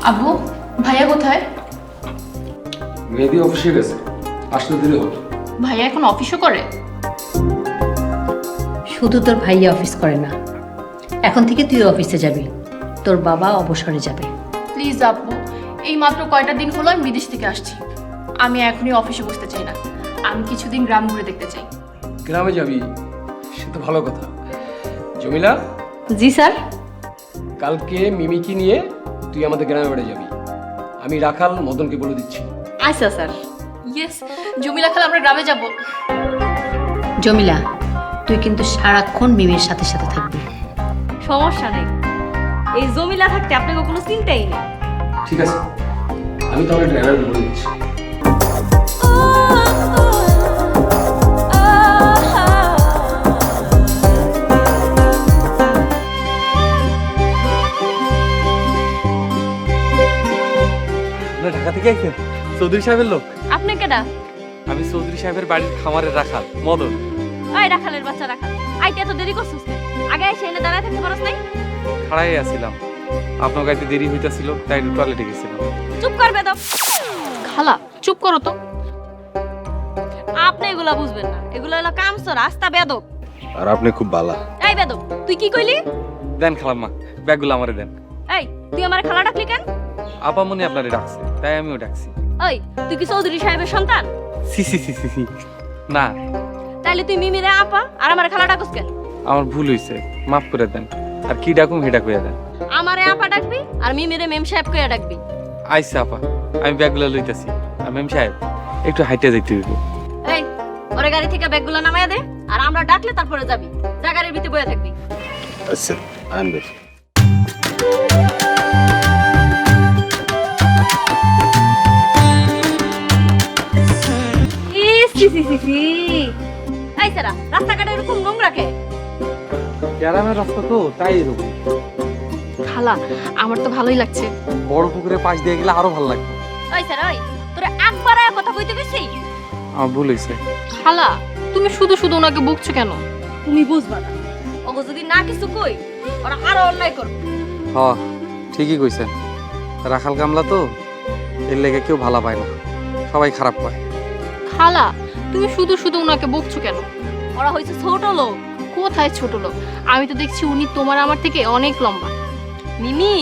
আব্বু, ভাইয়া কোথায়? মেহেদি অফিসে গেছে, আসতে দেরি হতো। ভাইয়া এখন অফিসও করে? শুধু তোর ভাইয়া অফিস করে না, এখন থেকে তুই অফিসে যাবি, তোর বাবা অবসরে যাবে। প্লিজ আব্বু, এই মাত্র কয়টা দিন হলো আমি বিদেশ থেকে আসছি। আমি এখনই অফিসে বসতে চাই না, আমি কিছুদিন গ্রাম ঘুরে দেখতে চাই। গ্রামে যাবি, সে তো ভালো কথা। জমিলা, জি স্যার। কালকে মিমিকে নিয়ে তুই আমাদের গ্রামে বেড়ে যাবি। আমি রাখাল মদনকে বলে দিচ্ছি। আচ্ছা স্যার। ইয়েস, জমিলা খালা, আমরা গ্রামে যাব। জমিলা, তুই কিন্তু সারাক্ষণ মিমির সাথে সাথে থাকবি। সমস্যা নেই, এই জমিলা থাকতে আপনাকে কোনো চিন্তাই নেই। ঠিক আছে, আমি তাহলে ড্রাইভারকে বলে দিচ্ছি। ঢাকা থেকে আইছেন? চৌধুরী সাহেবের লোক? আপনি কেডা? আমি চৌধুরী সাহেবের বাড়ির খামারের রাখাল মদন। ওই রাখালের বাচ্চা রাখাল, আইতে এত দেরি করছিস কেন? আগে এসে এনে দাঁড়ায় থাকতে পারছ নাই? খাড়াই আছিলাম, আপনার গাইতে দেরি হইতাছিল তাই একটু টয়লেটে গেছিলাম। চুপ কর বেদব। খালা চুপ করো তো। আপনি এগুলা বুঝবেন না, এগুলা হলো কামসর রাস্তা বেদব। আর আপনি খুব ভালো। এই বেদব, তুই কি কইলি? দেন খালাম্মা, ব্যাগগুলো আমারে দেন। এই তুই আমার খালা ডাকলি কেন? আপামনি আপনারে ডাকছে তাই আমিও ডাকছি। ওই তুই কি চৌধুরী সাহেবের সন্তান? সি সি সি সি সি। না, তাইলে তুই মিমিরে আপা আর আমার খালা ডাকস কেন? আমার ভুল হইছে, মাফ করে দেন। আর কি ডাকুম হেডা কইয়া দেন। আমারে আপা ডাকবি আর মিমিরে মেম সাহেব কইয়া ডাকবি। আইসা আপা, আমি ব্যাগগুলো লইতাছি। আর মেম সাহেব একটু হাইটে যাইতে হইব। এই ওরে গাড়ি থেকে ব্যাগগুলো নামায়া দে, আর আমরা ডাকলে তারপরে যাবি। যা গাড়ির ভিতরে বসে থাকবি। আচ্ছা, আনবে। এই সারা রাস্তাঘাটে এরকম নোংরা কে? গ্রামের রাস্তা তো তাই এরকম। খালা, আমার তো ভালোই লাগছে। বড় পুকুরের পাশ দিয়ে গেলে আরো ভালো লাগবে। ওই সারা ওই তোরে একবার আয়া কথা কইতে গেছি। আমার ভুল হইছে। খালা, তুমি শুধু শুধু ওনাকে বকছো কেন? তুমি বুঝবা না, ওগো যদি না কিছু কই ওরা আরো অন্যায় করবে। হ, ঠিকই কইছেন। রাখাল কামলা তো, এর লেগে কেউ ভালো পায় না, সবাই খারাপ পায়। খালা, তুমি শুধু শুধু ওনাকে বকছো কেন? ওরা হইছে ছোট লোক। কোথায় ছোট লোক? আমি তো দেখছি উনি তোমার আমার থেকে অনেক লম্বা। মিমি,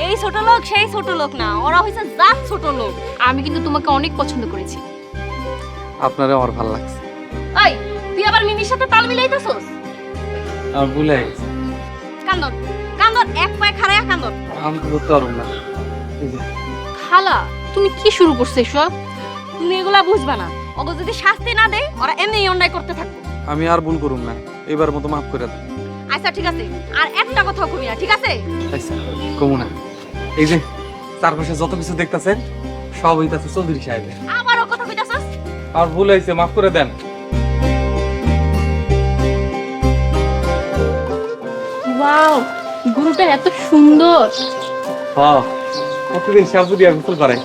এই ছোট লোক সেই ছোট লোক না, ওরা হইছে জাত ছোট লোক। আমি কিন্তু তোমাকে অনেক পছন্দ করেছি। আপনারে আমার ভালো লাগছে। এই তুই আবার মিমির সাথে তাল মিলাইতেছস? আমার ভুল হয়ে গেছে। কান্দন কান্দন, এক পায়ে খাড়ায়া কান্দন। আমি তো করতে পারবো না। এই যে, খালা, তুমি কি শুরু করছো এসব? তুমি এগুলা বুঝবা না, ওগো যদি শাস্তি না দেয় ওরা এমনি অন্যায় করতে থাকবে। আমি আর ভুল করুম না, এবার মতো মাফ করে দেন। আচ্ছা ঠিক আছে, আর একটা কথাও কবি না, ঠিক আছে? আচ্ছা, কমু না। এই যে চারপাশে যত কিছু দেখতাছেন সব হইতাছে চৌধুরী সাহেবের। আবারও কথা কইতাছস? আর ভুল হয়েছে, মাফ করে দেন। ওয়াও, গরুটা এত সুন্দর। হ্যাঁ, প্রতিদিন শ্যাম্পু দিয়ে গোসল করে।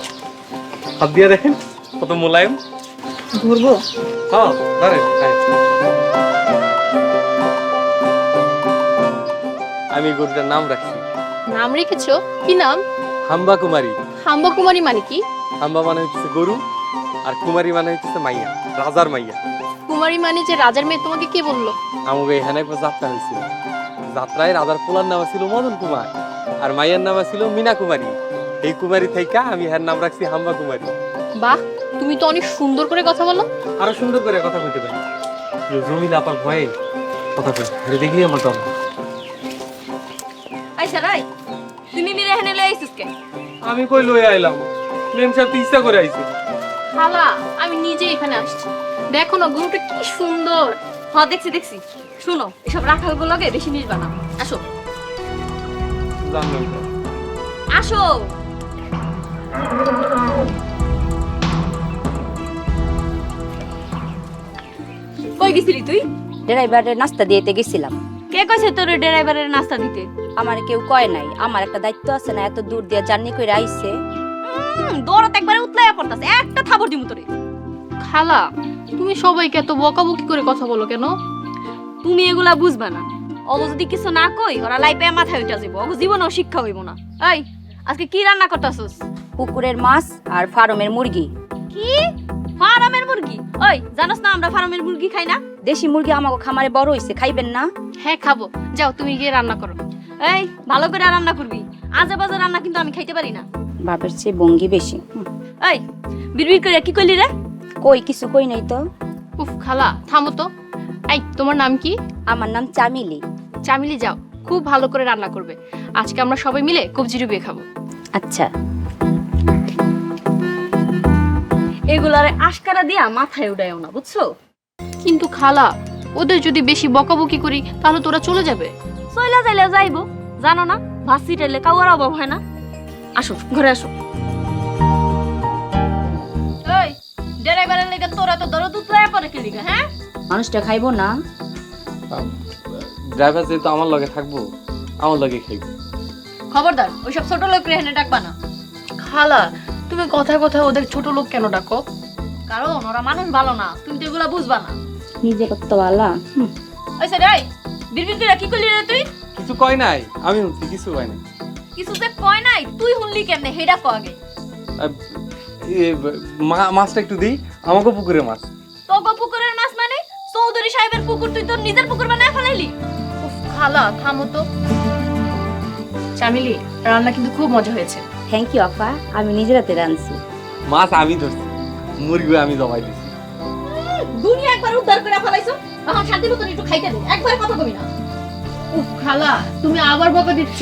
হাত দিয়ে দেখেন কত মোলায়েম। ঘুরবো? হ্যাঁ, ধরেন। আমি গরুটার নাম রাখছি। নাম রেখেছো? কি নাম? হাম্বা কুমারী। হাম্বা কুমারী মানে কি? হাম্বা মানে হচ্ছে গরু, আর কুমারী মানে হচ্ছে মাইয়া, রাজার মাইয়া। কুমারী মানে যে রাজার মেয়ে, তোমাকে কে বললো? আমাকে এখানে একবার যাত্রা হয়েছিল। যাত্রায় রাজার পোলার নাম ছিল মদন কুমার, আর মাইয়ার নাম ছিল মিনা কুমারী। এই কুমারী থেকে আমি এর নাম রাখছি হাম্বা কুমারী। বাহ, তুমি তো অনেক সুন্দর করে কথা বলো। আরো সুন্দর করে কথা কইতে পারি। জমিলা আপার ভয়ে কথা কই, আরে দেখি আমার দম। আচ্ছা রাই, তুই মিমিরে এখানে লই আইছিস কে? আমি কই লই আইলাম, মেম সাহেব তো ইচ্ছা করে আইছে। খালা, আমি নিজে এখানে আসছি। দেখো না গরুটা কি সুন্দর। হ্যাঁ দেখছি দেখছি। শুনো, এসব রাখাল গুলোকে বেশি মিশবা না। আসো জানলাম তো। আসো। কই গেছিলি তুই? ড্রাইভারের নাস্তা দিতে গেছিলাম। কে কইছে তোর ড্রাইভারের নাস্তা দিতে? আমার কেউ কয় নাই, আমার একটা দায়িত্ব আছে না, এত দূর দিয়ে জার্নি করে আইছে। দৌড়াতে একবারে উতলাইয়া পড়তাছে, একটা থাবর দিমু তোরে। খালা, তুমি সবাইকে এত বকাবকি করে কথা বলো কেন? তুমি এগুলা বুঝবা না, অগো যদি কিছু না কই ওরা লাইপে মাথায় উঠা যাবো, অগো জীবনেও শিক্ষা হইব না। এই আজকে কি রান্না করতেছস? পুকুরের মাছ আর ফার্মের মুরগি। কি ফার্মের মুরগি? ওই জানোস না আমরা ফার্মের মুরগি খাই না? দেশি মুরগি আমাকে খামারে বড় হইছে, খাইবেন না? হ্যাঁ খাবো, যাও তুমি গিয়ে রান্না করো। এই ভালো করে রান্না করবি, আজে বাজে রান্না কিন্তু আমি খাইতে পারি না। বাপের চেয়ে ভঙ্গি বেশি। এই বিড়বিড় করে কি কইলি রে? কই কিছু কই নাই তো। উফ খালা থামো তো। এই তোমার নাম কি? আমার নাম চামিলি। চামিলি, যাও খুব ভালো করে রান্না করবে। আজকে আমরা সবাই মিলে কবজি ডুবিয়ে খাবো। আচ্ছা। এগুলারে আশকারা দিয়া মাথায় উঠায়ও না, বুঝছো? কিন্তু খালা, ওদের যদি বেশি বকাবকি করি তাহলে তোরা চলে যাবে। চইলা যাইলে যাইবো, জানো না ভাসি টাইলে কাউয়ার অভাব হয় না। আসো ঘরে আসো। এই ড্রাইভারের লেগে তোরা তো দরদ উতলায় পড়ে কি লিগা, হ্যাঁ? মানুষটা খাইবো না? ড্রাইভার যেহেতু আমার লগে থাকবো, আমার লগে খাইব। খবরদার ওইসব ছোট লোক রেহানে ডাকবা না। খালা, তুমি কথায় কথায় ওদের ছোট লোক কেন ডাকো? কারণ ওরা মানুষ ভালো না, তুমি তো এগুলা বুঝবা না। নিজে করতে পারলা? ওই স্যার এই বিড়বিড় করে কি করলি রে তুই? কিছু কয় নাই, আমি শুনছি কিছু কয় নাই। কিছু যে কয় নাই, তুই শুনলি কেমনে হেডা কো আগে। মাছটা একটু দিই, আমাকে পুকুরে মাছ। তোগো পুকুরের মাছ মানে চৌধুরী সাহেবের পুকুর তুই তোর নিজের পুকুর বানায় ফেলাইলি? উফ খালা থামো তো। চামিলি, রান্না কিন্তু খুব মজা হয়েছে। থ্যাংক ইউ আপা, আমি নিজের হাতে রাঁধছি। মাছ আমি ধরছি, মুরগি আমি জবাই দিছি। দুনিয়া একবার উদ্ধার করে ফেলাইছো, এখন শান্তি মতন একটু খাইতে দে, একবার কথা কবি না। উফ খালা, তুমি আবার বকা দিচ্ছ।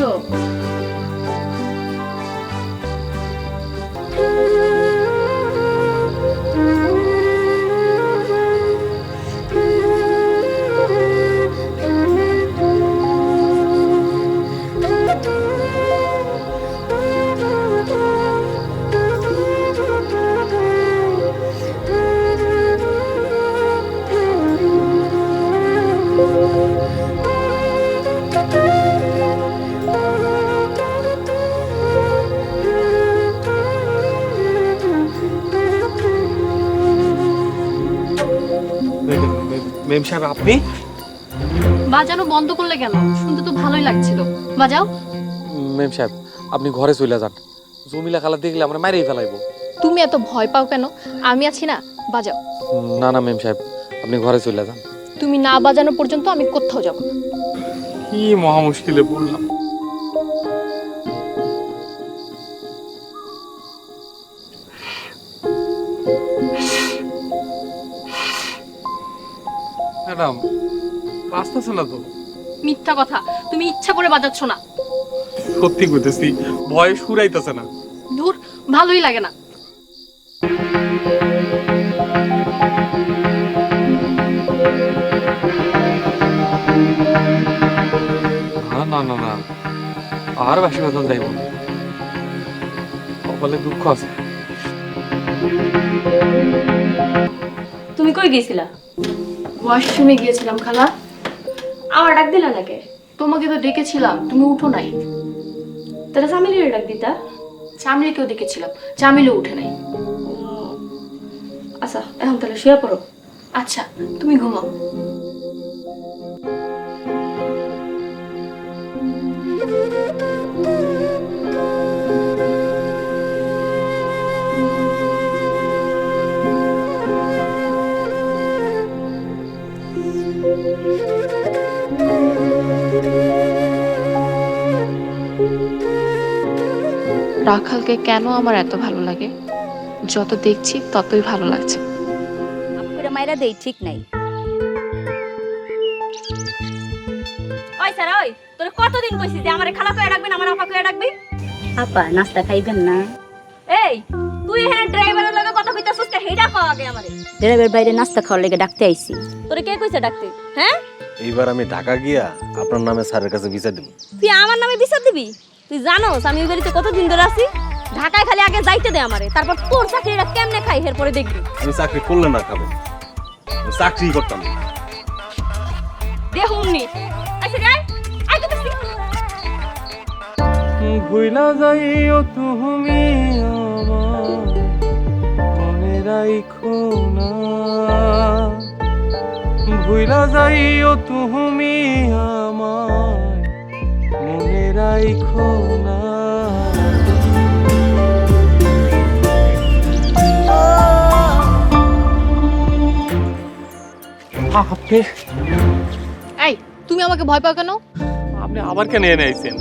মেম সাহেব আপনি? বাজানো বন্ধ করলে কেন? শুনতে তো ভালোই লাগছিল। বাজাও। মেম সাহেব আপনি ঘরে চলে যান, জমিলা খালা দেখলে আমরা মারিয়ে ফেলাইবো। তুমি এত ভয় পাও কেন? আমি আছি না, বাজাও। না না মেম সাহেব, আপনি ঘরে চলে যান। তুমি না বাজানো পর্যন্ত আমি কোথাও যাব না। কি মহা মুশকিলে পড়লাম। ম্যাডাম বাঁচতেছে না তো? মিথ্যা কথা, তুমি ইচ্ছা করে বাজাচ্ছ না। সত্যি কইতেছি, ভয়ে সুরাইতেছে না। ধুর, ভালোই লাগে না। না না না না, আর বেশি বেতন যাইব, কপালে দুঃখ আছে। তুমি কই গেছিলা? ওয়াশরুমে গিয়েছিলাম খালা। আমার ডাক দিলা নাকি? তোমাকে তো ডেকেছিলাম, তুমি উঠো নাই। তাহলে চামিলির ডাক দিতা। চামিলিকেও ডেকেছিলাম, চামিলিও উঠে নাই। আচ্ছা এখন তাহলে শুয়ে পড়ো। আচ্ছা তুমি ঘুমাও। রাখালকে কেন আমার এত ভালো লাগে? যত দেখছি ততই ভালো লাগছে। আপুরে মাইরা দেই ঠিক নাই। ওই স্যার ওই তোর কতদিন কইছি যে আমারে খালা কইয়া ডাকবেন, আমার আপা কইয়া ডাকবি? আপা নাস্তা খাইবেন না? এই তুই এখানে ড্রাইভারের লগে কথা কইতাছস কে? হেডা কও আগে আমারে। ড্রাইভার বাইরে নাস্তা খাওয়ার লেগে ডাকতে আইছি। তোরে কে কইছে ডাকতে? হ্যাঁ এইবার আমি ঢাকা গিয়া আপনার নামে স্যারের কাছে বিচার দিব। তুই আমার নামে বিচার দিবি? তুই জানোস আমি ওই বাড়িতে কতদিন ধরে আছি? ঢাকায় খালি আগে যাইতে দে আমারে, তারপর তোর চাকরিটা কেমনে খাই এরপরে দেখবি। আমি চাকরি করলেন না খাবেন, আমি চাকরি করতাম না। দেখুননি আচ্ছা যাই আই তো বেশি ভুইলা যাইও তুমি আমার, মনে রাইখো না। ভুইলা যাইও তুমি আমার, মনে রাইখো না। আপনি এই তুমি আমাকে ভয় পাও কেন? আপনি আবার কেন এনে আইছেন?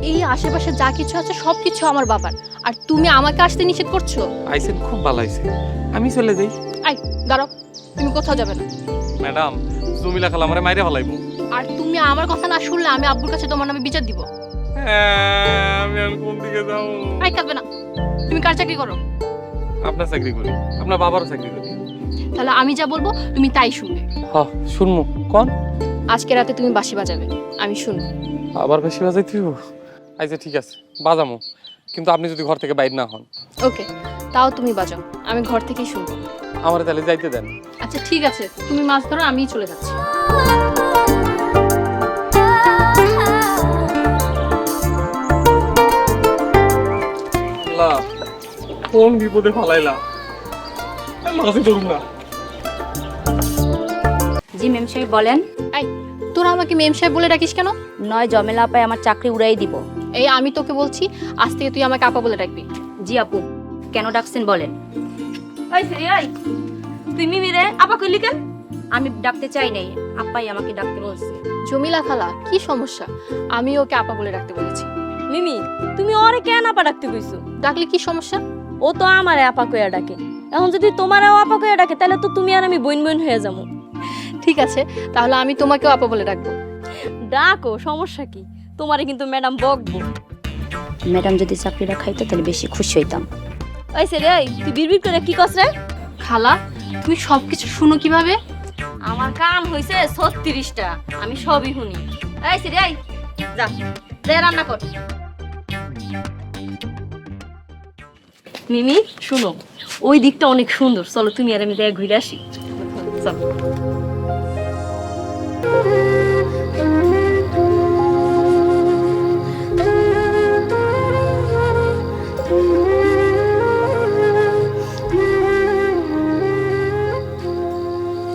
এই আশেপাশে যা কিছু আছে সব কিছু আমার বাবার, আর তুমি আমাকে আসতে নিষেধ করছো। আইছেন খুব ভালো আইছে, আমি চলে যাই। এই দাঁড়াও, তুমি কোথাও যাবে না। ম্যাডাম জমিলা খালা আমারে মাইরে ফেলাইবো। আর তুমি আমার কথা না শুনলে আমি আব্বুর কাছে তোমার নামে বিচার দিব। আমি আর কোন দিকে যাবো? এই কাঁদবে না। তুমি কার চাকরি করো? আপনার চাকরি করি, আপনার বাবারও চাকরি করি। তাহলে আমি যা বলবো তুমি তাই শুনবে। হ্যাঁ শুনবো। কোন? আজকে রাতে তুমি বাঁশি বাজাবে, আমি শুনবো। আবার বেশি বাজাইতে হইব? আচ্ছা ঠিক আছে, বাজামো, কিন্তু আপনি যদি ঘর থেকে বাইর না হন। ওকে, তাও তুমি বাজাও, আমি ঘর থেকেই শুনবো। আমার তাহলে যাইতে দেন। আচ্ছা ঠিক আছে, তুমি মাছ ধরো, আমিই চলে যাচ্ছি। আল্লাহ, কোন বিপদে ফালাইলা, মাঝে ধরুন না। জি মেম সাহেব বলেন। এই তোরা আমাকে মেম সাহেব বলে ডাকিস কেন? নয় জমেলা আপায় আমার চাকরি উড়াই দিব। এই আমি তোকে বলছি, আজ থেকে তুই আমাকে আপা বলে ডাকবি। জি আপু, কেন ডাকছেন বলেন। ওই ফিরে আই, তুই মিমিরে আপা কইলি কেন? আমি ডাকতে চাই নাই, আপাই আমাকে ডাকতে বলছে। জমিলা খালা, কি সমস্যা? আমি ওকে আপা বলে ডাকতে বলেছি। মিমি তুমি ওরে কেন আপা ডাকতে কইছো? ডাকলে কি সমস্যা? ও তো আমারে আপা কইয়া ডাকে, এখন যদি তোমারও আপা কইয়া ডাকে তাহলে তো তুমি আর আমি বোন বোন হয়ে যাবো। ঠিক আছে, তাহলে আমি তোমাকেও আপা বলে ডাকবো। ডাকো, সমস্যা কি? তোমারে কিন্তু ম্যাডাম বকবো। ম্যাডাম যদি চাকরিটা খাইতো তাহলে বেশি খুশি হইতাম। ওই সেরে ওই তুই বিড়বিড় করে কি করছ রে? খালা, তুমি সবকিছু শুনো কিভাবে? আমার কান হইছে 36টা, আমি সবই শুনি। এই সেরে ওই যা, যা রান্না কর। মিমি শুনো, ওই দিকটা অনেক সুন্দর, চলো তুমি আর আমি দেখে ঘুরে আসি। চলো।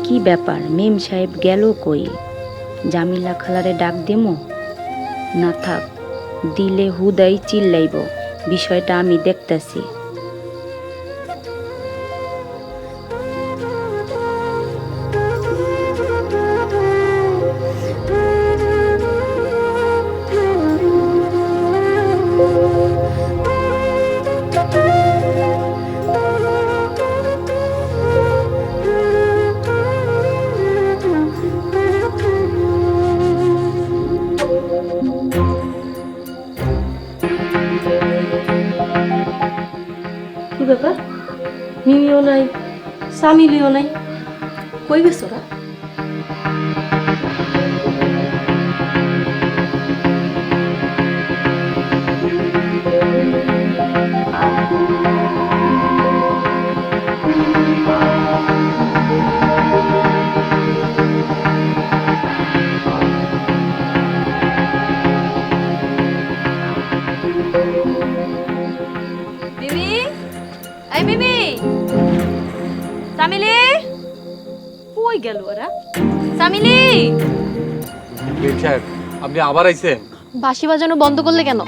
কি ব্যাপার, মেম সাহেব গেল কই? জামিলা খালারে ডাক দেমো না থাক, দিলে হুদাই চিল্লাইব। বিষয়টা আমি দেখতাছি। কি ব্যাপার? মিমিও নাই, সামিলিও নাই, কই গেছ ওরা? মিমি, এই মিমি, সামিলি, কই গেল ওরা? সামিলি, মেম সাহেব আপনি আবার আইছেন? বাঁশি বাজানো বন্ধ করলে কেন?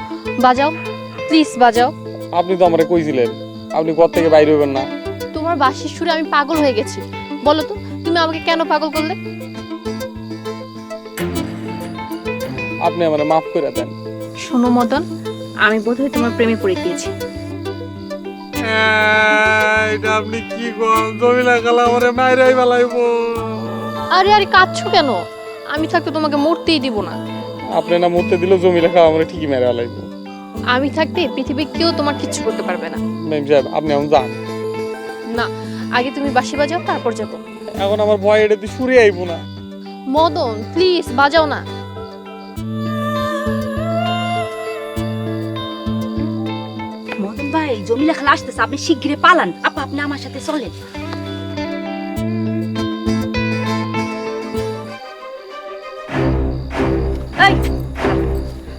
বাজাও, প্লিজ বাজাও। আপনি তো আমারে কইছিলেন আপনি ঘর থেকে বাইরে হইবেন না। তোমার বাঁশির সুরে আমি পাগল হয়ে গেছি। বলো তো, তুমি আমাকে কেন পাগল করলে? আপনি আমারে মাফ করে দেন। শোনো মদন, আমি বোধহয় তোমার প্রেমে পড়ে গিয়েছি। এটা আপনি কি কোন? জমিলা খালা আমারে মাইরাই ফেলাইবো। আরে আরে কাঁদছো কেন? আমি থাকতে তোমাকে মরতেই দিব না। আপনি না মরতে দিল, জমিলা খালা আমারে ঠিকই মেরে ফেলাইবো। আমি থাকতে পৃথিবী কেউ তোমার কিচ্ছু করতে পারবে না। মেম সাহেব আপনি এখন যান। না, আগে তুমি বাঁশি বাজাও, তারপর যাবো। এখন আমার ভয় এটাতে সুরে আইবো না। মদন প্লিজ বাজাও না। মদন ভাই, জমিলা খালা আসতেছে, আপনি শিগগিরই পালান। আপা আপনি আমার সাথে চলেন। এই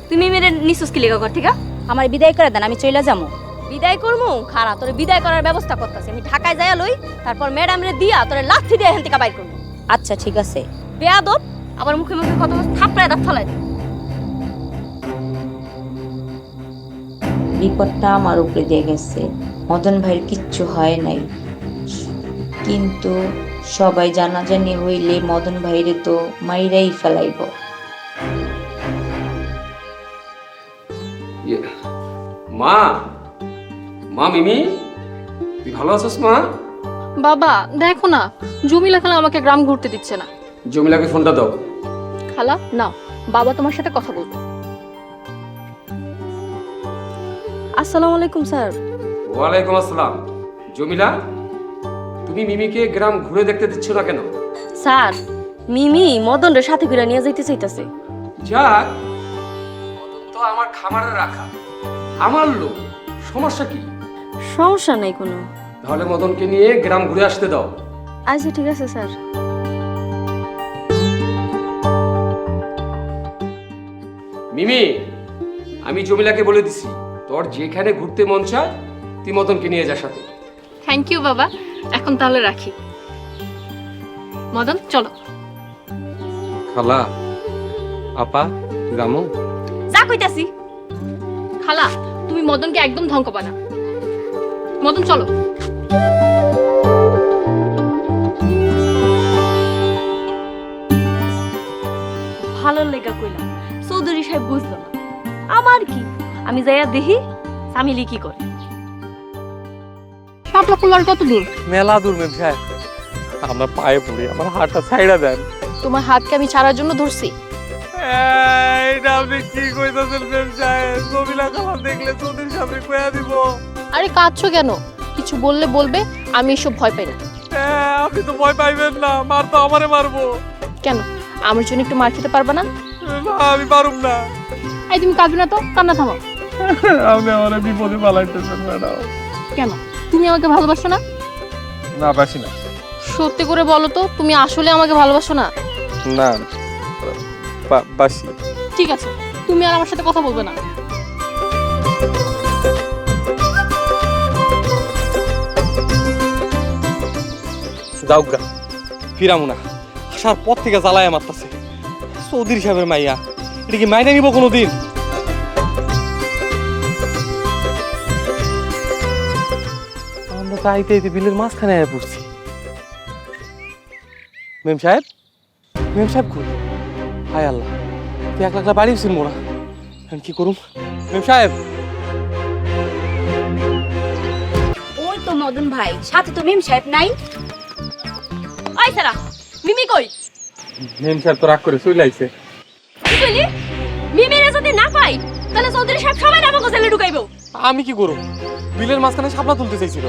তুমি মেরে নিসুস কি লেগা ঘর থেকে? আমার বিদায় করে দেন, আমি চলে যাবো। বিদায় করমু? খারাপ, তোরে বিদায় করার ব্যবস্থা করতেছি। আমি ঢাকায় যাইয়া লই, তারপর ম্যাডাম রে দিয়া তোরে লাথি দিয়ে এখান থেকে বাইর করবো। আচ্ছা ঠিক আছে। বেয়াদব, আবার মুখে মুখে কত থাপড়ায় দাঁত ফেলাই। বিপদটা আমার উপরে দিয়ে গেছে। মদন ভাইয়ের কিচ্ছু হয় নাই, কিন্তু সবাই জানাজানি হইলে মদন ভাইরে তো মাইরাই ফেলাইব। মা, মা মিমি, তুই ভালো আছিস মা? বাবা দেখো না, জমিলা খালা আমাকে গ্রাম ঘুরতে দিচ্ছে না। জমিলাকে ফোনটা দাও। খালা নাও, বাবা তোমার সাথে কথা বলবে। আসসালামু আলাইকুম স্যার। ওয়ালাইকুম আসসালাম। জমিলা, তুমি মিমিকে গ্রাম ঘুরে দেখতে দিচ্ছ না কেন? স্যার, মিমি মদনরে সাথে করে নিয়ে যাইতে চাইতাছে। যাক, তো আমার খামারে রাখা, আমার লোক, সমস্যা কি? সমস্যা নাই কোনো। তাহলে মদনকে নিয়ে গ্রাম ঘুরে আসতে দাও। আচ্ছা ঠিক আছে স্যার। মিমি, আমি জমিলাকে বলে দিছি তোর যেখানে ঘুরতে মন চায় তুই মদনকে নিয়ে যা সাথে। থ্যাংক ইউ বাবা, এখন তাহলে রাখি। মদন চলো। খালা, আপা, জামু। যা কইতাছি। খালা, তুমি মদনকে একদম ধমকাবা না। মদন চলো। ভালো লেগা কইলাম, চৌধুরী সাহেব বুঝলো না। আমার কি, আমি যাইয়া দেখি সামিলি কি করে। শাপলা কুলার কত দূর? মেলা দূর মেম সাহেব, আমরা পায়ে পড়ি, আমার হাতটা ছাইড়া দেন। তোমার হাতকে আমি ছাড়ার জন্য ধরছি। এইটা আপনি কি কইতাছেন মেম সাহেব? জমিলা খালা দেখলে চৌধুরী সাহেব কইয়া দিব। আরে কাঁদছো কেন? কিছু বললে বলবে, আমি এসব ভয় পাই না। আপনি তো ভয় পাইবেন না, মার তো আমারে মারবো। কেন, আমার জন্য একটু মার খেতে পারবা না? না, আমি পারুম না। এই তুমি কাঁদবে না তো, কান্না থামাও। আপনি আমার বিপদে পালাইতেছেন ম্যাডাম। কেন, তুমি আমাকে ভালোবাসো না? না, বাসি না। সত্যি করে বলো তো, তুমি আসলে আমাকে ভালোবাসো না? না, বাসি। ঠিক আছে, তুমি আর আমার সাথে কথা বলবে না। যাওগা, ফিরামু না। আসার পর থেকে জ্বালায় মারতাছে। চৌধুরী সাহেবের মাইয়া, এটা কি মাইনে নিব কোনোদিন? আমরা তো আইতে আইতে বিলের মাঝখানে আয়া পড়ছি। মেম সাহেব, মেম সাহেব কই? হায় আল্লাহ, তুই এক লাখ বাড়ি ছিল মোরা। এখন কি করুম? মেম সাহেব, ওই তো মদন ভাই, সাথে তো মেম সাহেব নাই। ওই সারা, মিমি কই? মেম সাহেব তো রাগ করে চলে আইছে। কি কইলি? মিমিরে যদি না পাই, তাহলে চৌধুরী সাহেব সবাই আমাকে জেলে ঢুকাইবো। আমি কি করব? বিলের মাঝখানে শাপলা তুলতে চাইছিল,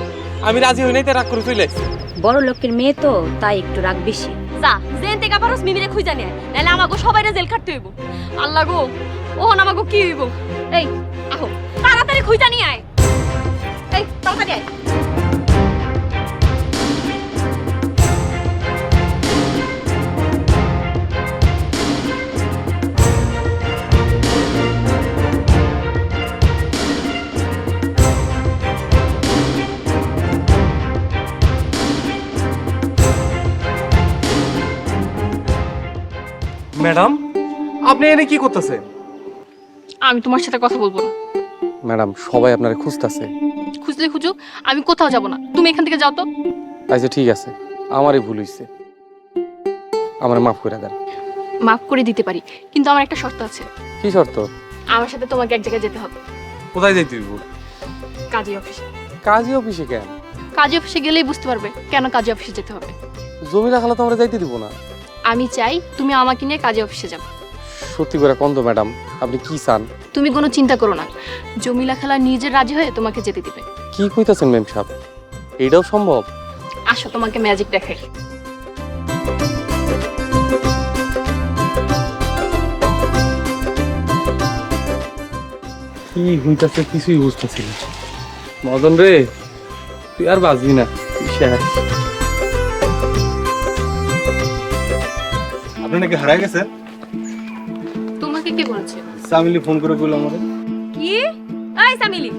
আমি রাজি হই নাই, তাই রাগ করে চলে আইছে। বড় লোকের মেয়ে তো, তাই একটু রাগ বেশি। যা, জেন থেকে পারস মিমিরে খুঁজা নিয়ে, নাহলে আমাকে সবাইরে জেল খাটতে হইব। আল্লাহ গো, ওহন আমাকে কি হইব? এই আহো, তাড়াতাড়ি খুঁজা নিয়ে আয়। এই তাড়াতাড়ি আয়। ম্যাডাম, আপনি এনে কি করতেছেন? আমি তোমার সাথে কথা বলবো না। ম্যাডাম, সবাই আপনারে খুঁজতেছে। খুঁজলে খুঁজো, আমি কোথাও যাব না। তুমি এখান থেকে যাও তো। আচ্ছা ঠিক আছে, আমারই ভুল হইছে, আমারে মাফ করে দেন। মাফ করে দিতে পারি, কিন্তু আমার একটা শর্ত আছে। কি শর্ত? আমার সাথে তোমাকে এক জায়গায় যেতে হবে। কোথায় যাইতে হইব? কাজী অফিসে। কাজী অফিসে কেন? কাজী অফিসে গেলেই বুঝতে পারবে কেন কাজী অফিসে যেতে হবে। জমিলা খালা তো আমরা যাইতে দিব না। আমি চাই তুমি আমাকে নিয়ে কাজী অফিসে যাবে। সত্যি করে কোন তো ম্যাডাম, আপনি কি চান? তুমি কোনো চিন্তা করো না, জমিলা খালা নিজে রাজি হয়ে তোমাকে যেতে দিবে। কি কইতাছেন ম্যাম সাহেব? এইটাও সম্ভব? আসো, তোমাকে ম্যাজিক দেখাই। কি হইতাছে কিছুই বুঝতেছি না। মদন রে, তুই আর বাঁচবি না, তুই শেষ। আপনি নাকি হারাই গেছেন? তোমাকে কে বলেছে? সামিলি ফোন করে বললো আমারে। কি? এই সামিলি,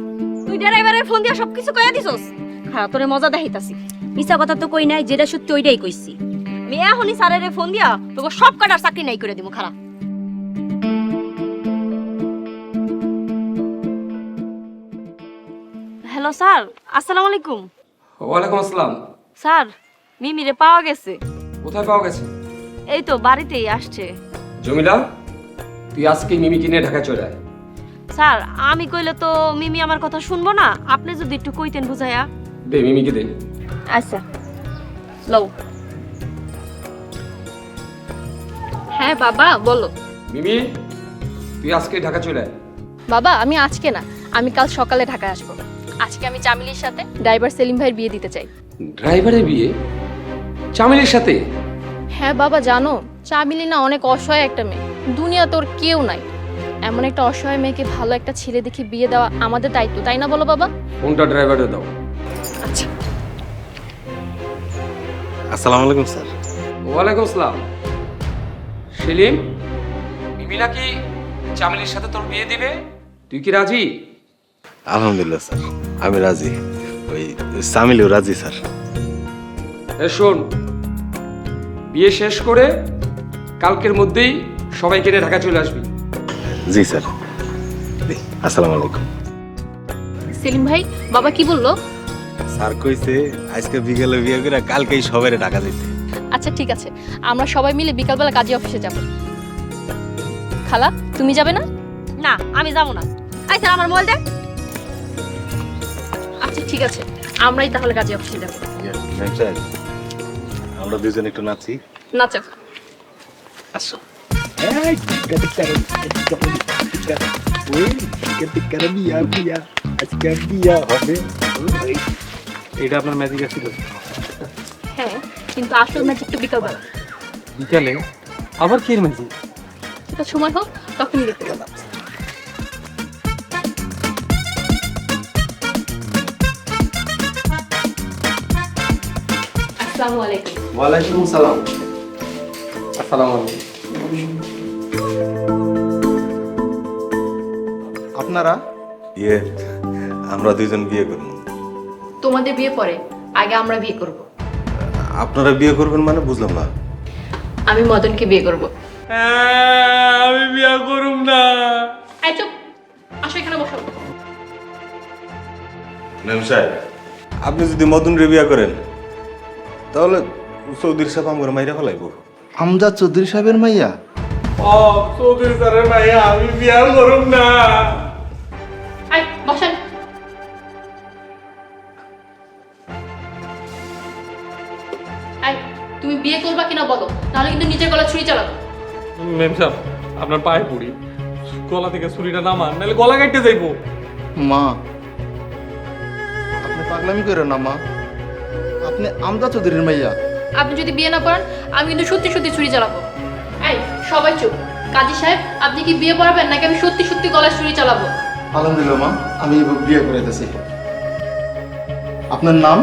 তুই ড্রাইভারের ফোন দিয়া সবকিছু কইয়া দিছস? খারাপ তোরে মজা দেখাইতাছি। মিছা কথা তো কই নাই, যেটা সত্যি ওইটাই কইছি। আমি এখনই স্যারের ফোন দিয়া তোকে সব কাটার চাকরি নাই করে দিব। খারাপ। হ্যালো স্যার, আসসালামু আলাইকুম। ওয়ালাইকুম আসসালাম। স্যার, মিমিরে পাওয়া গেছে। কোথায় পাওয়া গেছে? এই তো বাড়িতেই আসছে। জমিলা, তুই আজকে মিমিকে নিয়ে ঢাকা চলে আয়। স্যার আমি কইলে তো মিমি আমার কথা শুনবো না, আপনি যদি একটু কইতেন বুঝাইয়া। দে মিমিকে দে। আচ্ছা লও। হ্যাঁ বাবা বলো। মিমি, তুই আজকে ঢাকা চলে আয়। বাবা আমি আজকে না, আমি কাল সকালে ঢাকায় আসবো। আজকে আমি চামিলির সাথে ড্রাইভার সেলিম ভাইয়ের বিয়ে দিতে চাই। ড্রাইভারের বিয়ে চামিলির সাথে? হ্যাঁ বাবা জানো, চামিলি না অনেক অসহায় একটা মেয়ে, দুনিয়া তোর কেউ নাই। এমন একটা অসহায় মেয়েকে ভালো একটা ছেলে দেখে বিয়ে দেওয়া আমাদের দায়িত্ব, তাই না বলো বাবা? ফোনটা ড্রাইভারে দাও। আচ্ছা। আসসালামু আলাইকুম স্যার। ওয়ালাইকুম আসসালাম। সেলিম, মিমি নাকি চামিলির সাথে তোর বিয়ে দিবে, তুই কি রাজি? আলহামদুলিল্লাহ স্যার, আমি রাজি। ওই সামিলও রাজি স্যার। শোন, বিয়ে শেষ করে কালকের মধ্যেই সবাইকে নিয়ে ঢাকা চলে আসবি। জি স্যার। আসসালামু আলাইকুম। সেলিম ভাই, বাবা কি বললো? স্যার কইছে আজকে বিকেলে বিয়ে করে কালকেই সবাইরে ঢাকা যাইতে। আচ্ছা ঠিক আছে, আমরা সবাই মিলে বিকালবেলা কাজী অফিসে যাব। খালা তুমি যাবে না? না আমি যাবো না। আই স্যার আমার মোবাইল দে। আচ্ছা ঠিক আছে, আমরাই তাহলে কাজী অফিসে যাব। আমরা দুজন একটু নাচি। নাচো। আসো। এটা আপনার ম্যাজিক ছিল হ্যাঁ, কিন্তু আসল ম্যাজিক তো বিকালবেলা। বিকালে? আবার কি ম্যাজিক? সেটা সময় হোক তখনই দেখতে পাবো। আসসালামু আলাইকুম। ওয়ালাইকুম সালাম। আসসালামু আলাইকুম। আপনারা? ইয়ে, আমরা দুজন বিয়ে করব। তোমাদের বিয়ে পরে, আগে আমরা বিয়ে করব। আপনারা বিয়ে করবেন মানে বুঝলাম না। আমি মদনকে বিয়ে করব। আমি বিয়ে করুম না। এই চুপ, আসো এখানে বসো। ম্যাম সাহেব, আপনি যদি মদনরে বিয়ে করেন তাহলে চৌধুরী সাহেব আমার মাইরা ফেলাইবো। আমজাদ চৌধুরী সাহেবের মাইয়া? ও চৌধুরী স্যারের ভাইয়া, আমি বিয়ে করুম না। এই বসেন। এই তুমি বিয়ে করবা কিনা বলো, তাহলে কিন্তু নিচের গলা ছুরি চালাবো। ম্যাম সাহেব, আপনার পায়ে পড়ি, গলা থেকে ছুরিটা নামান, নাহলে গলা কাটতে যাইবো। মা, আপনি পাগলামি করেন না মা, আপনি আমজাদ চৌধুরীর মাইয়া। আপনি যদি বিয়ে না করেন, আমি কিন্তু সত্যি সত্যি ছুরি চালাবো। এই সবাই চুপ। কাজী সাহেব, আপনি কি বিয়ে পড়াবেন নাকি আমি সত্যি সত্যি গলায় ছুরি চালাবো? আলহামদুলিল্লাহ মা, আমি বিয়ে করাইতেছি। আপনার নাম?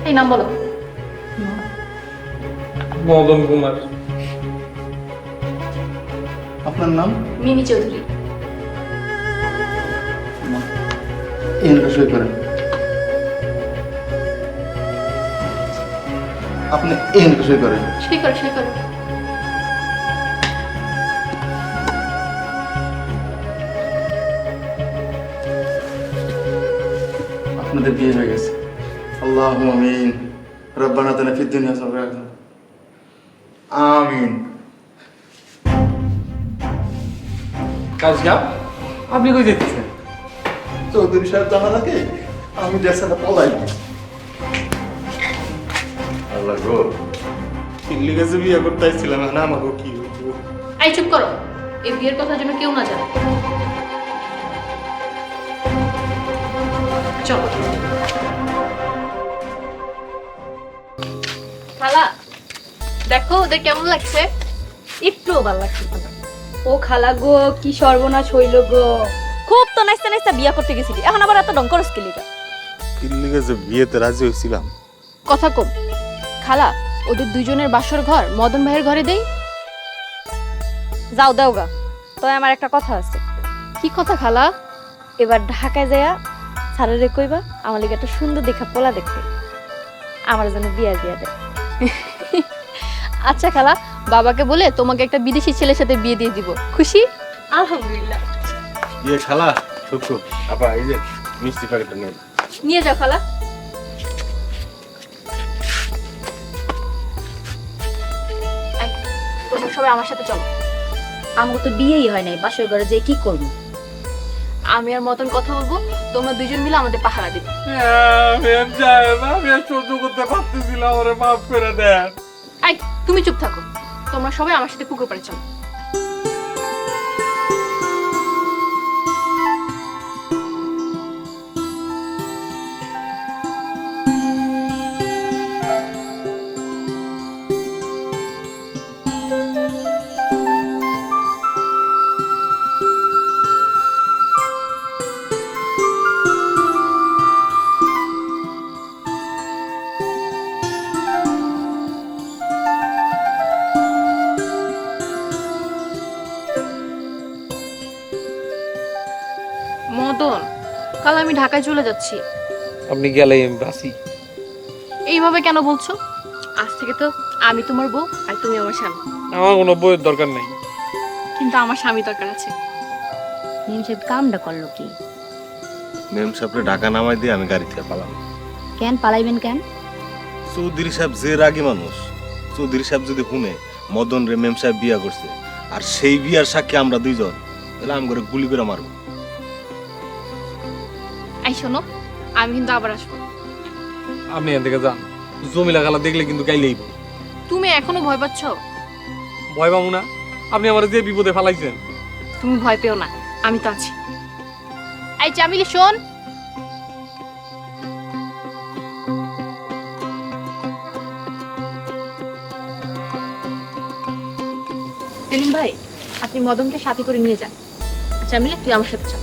এই নাম বলো। মদন কুমার। আপনার নাম? মিমি চৌধুরী। এনকা সই করেন। আপনি এনকা সই করেন। সই করো, সই করো। আপনাদের বিয়ে হয়ে গেছে। আল্লাহুম্মা আমিন। রব্বানা আতিনা ফিদ দুনিয়া হাসানাতান। আমিন। কাজ সাহেব, আপনি কই যেতেছেন? চৌধুরী সাহেব জানা নাকি আমি দেশে পলাই। আল্লাহ গো, দিল্লি গেছে বিয়ে করতে আসছিলাম, না আমাকে কি হইতো। এই চুপ করো, এই বিয়ের কথা যেন কেউ না জানে। চলো। খালা দেখো ওদের কেমন লাগছে। একটু ভালো লাগছে না। ও খালা গো, কি সর্বনাশ হইল গো। খুব তো নাইস্তা নাইস্তা বিয়া করতে গেছিলি, এখন আবার এত ডং করস কেলিকা। দিল্লি গেছে বিয়েতে রাজি হয়েছিলাম। কথা কম। খালা, ওদের দুইজনের বাসর ঘর মদন ভাইয়ের ঘরে দেই। যাও দাও গা, তো আমার একটা কথা আছে। কি কথা খালা? এবার ঢাকায় যাইয়া স্যারেরে কইবা আমার লিগে একটা সুন্দর দেখা পোলা দেখতে, আমার জন্য বিয়া দিয়া দেয়। আচ্ছা খালা, বাবাকে বলে তোমাকে একটা বিদেশি ছেলের সাথে বিয়ে দিয়ে দিব। খুশি? আলহামদুলিল্লাহ। ইয়ে খালা, শুকু আপা, এই যে মিষ্টি প্যাকেটটা নিন। নিয়ে যাও খালা। সবাই আমার সাথে চলো। আমাকে তো বিয়েই হয় নাই, বাসর ঘরে যে কি করবো? আমি আর মতন কথা বলবো, তোমরা দুজন মিলে আমাদের পাহারা দিবে। আমি আর সহ্য করতে পারতেছিলাম, ওরে মাফ করে দেন। এই তুমি চুপ থাকো, তোমরা সবাই আমার সাথে পুকুর পাড়ে চলো। মদন, কাল আমি ঢাকায় চলে যাচ্ছি। আপনি গেলে আমি বাসি। এইভাবে কেন বলছো? আজ থেকে তো আমি তোমার বউ আর তুমি আমার স্বামী। আমার কোনো বইয়ের দরকার নেই। কিন্তু আমার স্বামী দরকার আছে। মেম সাহেব কামটা করলো কি? মেম সাহেবরে ঢাকা নামাই দিয়ে আমি গাড়ি থেকে পালাম। কেন পালাইবেন কেন? চৌধুরী সাহেব যে রাগী মানুষ, চৌধুরী সাহেব যদি শুনে মদন রে মেম সাহেব বিয়া করছে আর সেই বিয়ার সাক্ষী আমরা দুইজন, তাহলে আমি করে গুলি করে মারবো। এই শোনো, আমি কিন্তু আবার আসবো। আপনি এখান থেকে যান, জমিলা খালা দেখলে কিন্তু গাইলেই। তুমি এখনো ভয় পাচ্ছ? ভয় পাবো না, আপনি আমার যে বিপদে ফেলাইছেন। তুমি ভয় পেও না, আমি তো আছি। এই চামিলি শোন, সেলিম ভাই আপনি মদনকে সাথে করে নিয়ে যান। চামিলি তুই আমার সাথে চল।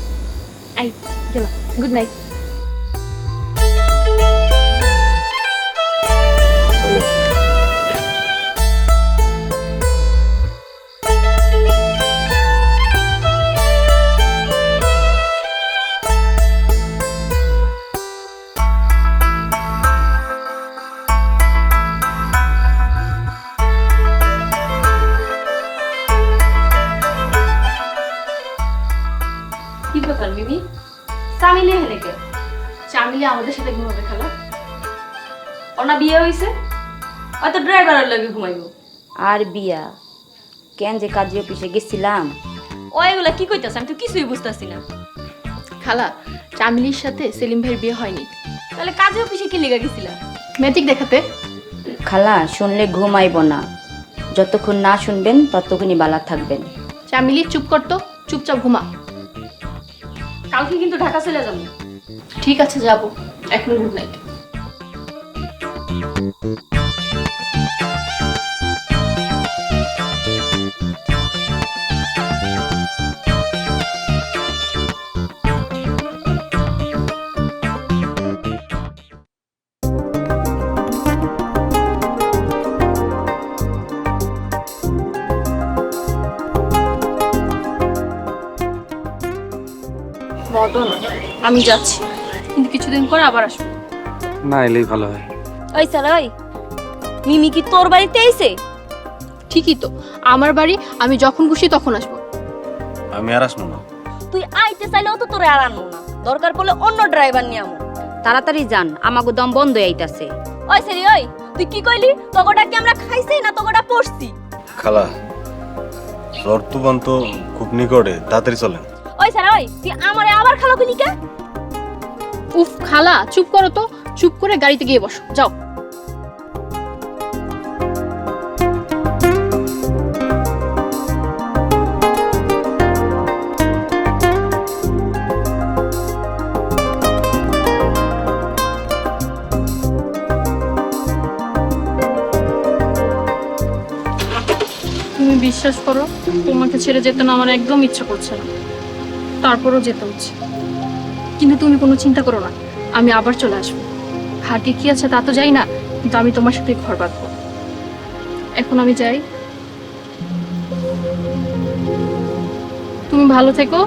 এই গেলাম, গুড নাইট। কি ব্যাপার মিমি? চামিলে হেলে কে? চামিলি আমাদের সাথে ঘুমাবে খালা। ওনা বিয়ে হইছে, হয়তো ড্রাইভারের লাগে ঘুমাইবো। আর বিয়া কেন যে কাজী অফিসে গেছিলাম। ও এগুলা কি কইতাছ? আমি তো কিছুই বুঝতাছি না। খালা, চামিলির সাথে সেলিম ভাইয়ের বিয়ে হয়নি। তাহলে কাজে অফিসে কি লেগে গেছিলা? ম্যাজিক দেখাতে। খালা শুনলে ঘুমাইব না, যতক্ষণ না শুনবেন ততক্ষণই বালা থাকবেন। চামিলি চুপ করতো, চুপচাপ ঘুমা। কালকে কিন্তু ঢাকা চলে যাবো। ঠিক আছে যাবো, এখন গুড নাইট। মদন, আমি যাচ্ছি, কিন্তু কিছুদিন পর আবার আসবো। না এলেই ভালো হয়। ওই স্যার, ওই মিমি কি তোর বাড়িতে আইছে? ঠিকই তো, আমার বাড়ি, আমি যখন খুশি তখন আসবো। আমি আর আসবো না। তুই আইতে চাইলেও তো তোরে আর আনবো না, দরকার পড়লে অন্য ড্রাইভার নিয়ে আমো। তাড়াতাড়ি যান, আমাগো দম বন্ধ আইতাছে। ওই স্যার, ওই তুই কি কইলি? তোগোটা কি আমরা খাইছি না তোগোটা পড়ছি? খালা, বর্তমান তো খুব নিকটে, তাড়াতাড়ি চলেন। ওই স্যার, ওই তুই আমারে আবার খালো কইলি কে? উফ খালা, চুপ করো তো, চুপ করে গাড়িতে গিয়ে বসো, যাও। তুমি বিশ্বাস করো, তোমাকে ছেড়ে যেতে না আমার একদম ইচ্ছা করছে না, তারপরও যেতে হচ্ছে। কিন্তু তুমি কোনো চিন্তা করো না, আমি আবার চলে আসবো। ভাগ্যে কি আছে তা তো যাই না, কিন্তু আমি তোমার সাথে ঘর বাঁধবো। এখন আমি যাই, তুমি ভালো থেকো।